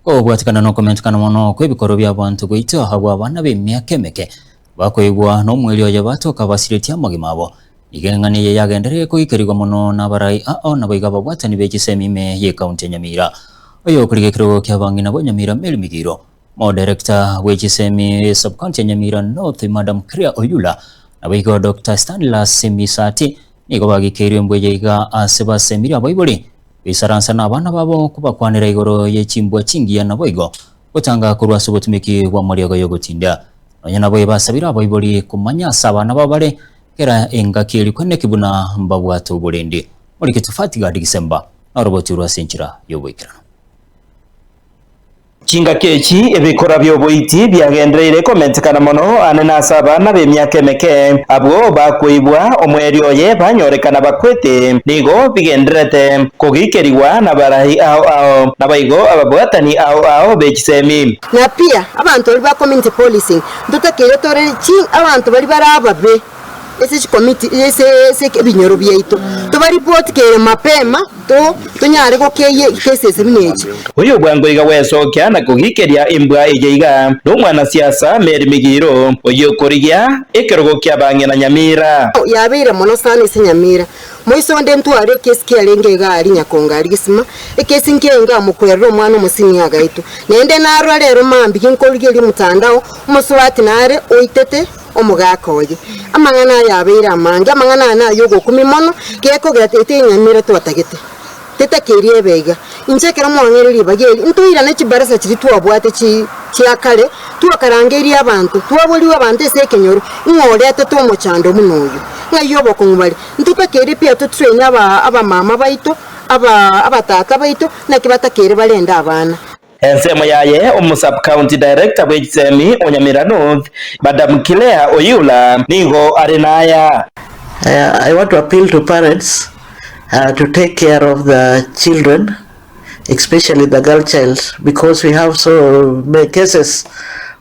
Obwatikana no komentikana mono kwebikoro bya abantu goito habwa abana b'emyaka emeke bakwegwa no mweli oyo batoka basiritia magima abo igengane yagendereye kuikerirwa muno n'abarai n'abayiga babwatani b'ekisemime ye county Nyamira oyo kurigekero kyabangina bo Nyamira Mary Migiro mo director w'ekisemi sub county Nyamira North Madam Kria Oyula n'abayiga Dr. Stanislas Semisati nigo bagikerirwe mbweyiga aseba semira abayibuli bisaransa n'abana babo kubakwanira igoro yechimbwa chingiya naboigo gutanga kurwasa ubutumiki wa muriyago yo gutinda onye nabo basabira abayibuli kumanya sabana babale kera engakiri kwene kibuna mbabwato bulindi muri kitufatiga December na roboti rwasenchira yobwikirano Chinga kechi ebikora byoboiti byagendereire komentekana mono anena sabana b'emyaka emeke abo bakwibwa omweri oye banyorekana bakwete nigo bigenderete kugikeriwa n'abarahi ao nabayigo ababwatani ao b'ekisemi na pia abantu bali ba community policing ndotakere tore chi abantu bali barababe ese committee ese binyoro byaito to bari report ke mapema to nyare ko keye cases binechi uyu bwangoiga wesokya na kugikeria imbwa ijeiga no mwana siasa Mary Migiro uyu kurigia ekerogo kyabange na Nyamira yabire mono sana ise Nyamira moiso nde ntware case kyalenge gari nyakonga gisima ekesi nkenga mukwerero mwana musini yagaito nende narwa rero mambi kinkolge li mutandao umuswati nare oitete omugakoye amangana yabira amange amangana na yogo kumimono keko gatete Nyamira twatagete tetekerie bega inchekera mwangereri bageri ntuira ne kibarasa kiri twabwate kyakale tuwakarangeri abantu twaboliwa abantu esekenyoro ngole atatu omuchando munoyo ngayobo kumubali ntupekere pia to train aba mama baito aba tata baito nakibatakere balenda abana ensemo yaye sub county director w'ekisemi Nyamira North Madam Kria Oyula nigo arenaya I want to appeal to parents to take care of the children, especially the girl child, because we have so many cases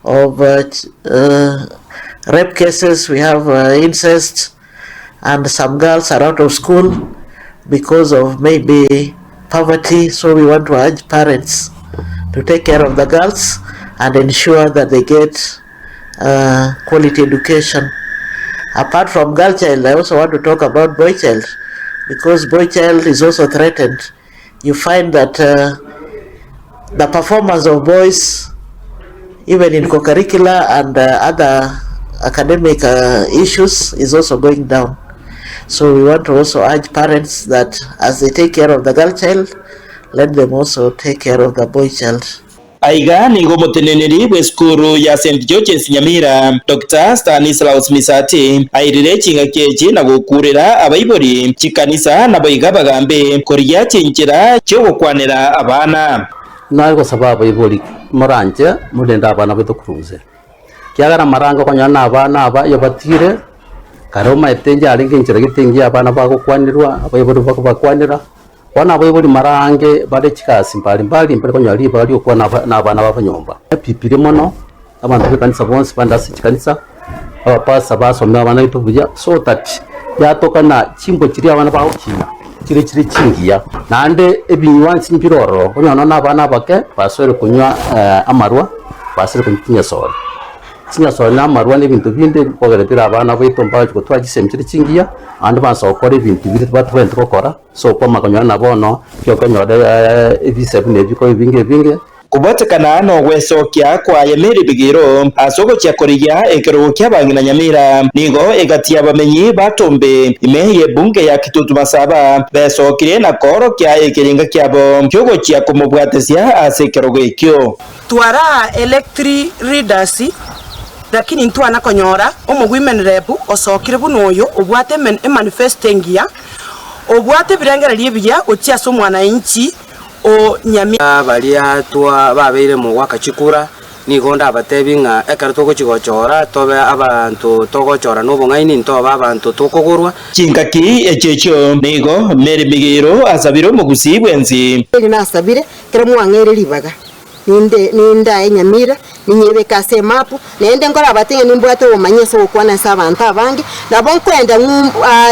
of rape cases, we have incest, and some girls are out of school because of maybe poverty. So we want to urge parents to take care of the girls and ensure that they get quality education. Apart from girl child, I also want to talk about boy child, because boy child is also threatened. You find that the performance of boys, even in co-curricular and other academic issues, is also going down. So we want to also urge parents that as they take care of the girl child, let them also take care of the boy child. Aiga nigo muteneneri w'eskuru ya St. George's Nyamira Dr. Stanislas Semisati airire chinga kechi na gukurira abayibori chikanisa nabayiga bagambe koriya chinchira cyo gukwanira abana nago sababu abayibori moranje mudenda abana bitukuruze kyagara maranga kwanya abana yo batire karoma etenja alinge inchira gitengi abana bagukwanirwa abayibori bakwanira wana abayibori marange bale chikasi mbali mpere kwanya liba bali okuwa n'abana b'abanyomba pipire mono abantu b'kanisa bonse bandasi chikanisa abapasa basomera abana bitubuja so that yatokana chimbo kiri abana bawukina kiri chingiya nande ebinywansi mpiroro kwanya n'abana bake basore kunywa amarwa basore kunywa sore n'amarwa n'ibintu bindi kogeretera abana b'itomba cyo twagisemkire chingiya andi basokora ibintu biri batwente kokora so kwa makanywa nabono cyo kanywa ebisebune biko ibinge kubatekana no wesokya kwa Mary Migiro asoko cyakoriya ekero cyabangina Nyamira nigo egati abamenyi batombe imeye bunge ya Kitutu Masaba besokire na koro kya ekeringa kyabo cyogo cyakumubwatesya asekero gekyo twara electric readers lakini ntu anakonyora omugwimen rep osokire bunoyo obwate manifestingia obwate birengera libya otiaso mwana inchi o Nyamira bali atwa babeire mu wakachikura nigonda abatebinga ekarato kuchigochora tobe abantu togochora nobongaini ntoba abantu tokogurwa chingaki echecho nigo Mary Migiro asabire omugusibwenzi nasabire kera mwangere libaga ninda Nyamira ninyebe kase mapu nende ngora abatinga nimbwate omanyeso okwana sabantu abange nabo nkwenda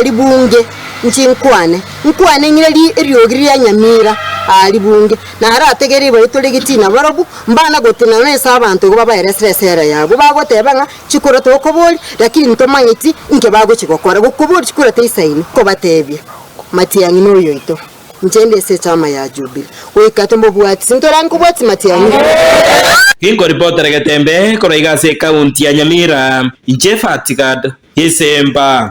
libunge nkwane ngire riogiria Nyamira ali bunge na arategere baitore gitina barobu mbana gotina nesa abantu go babaeresera yabo bagotebanga chikoro tokoboli lakini ntomanyiti nke bago chikokora gukubuli chikora teisaini ko batebye matiyangi no yoito njende se chama ya Jubilee wikatombo bwati sintora nkubwati matiyangi Kingo reporter Getembe kora igase kaunti ya Nyamira Jeff Atigad Isemba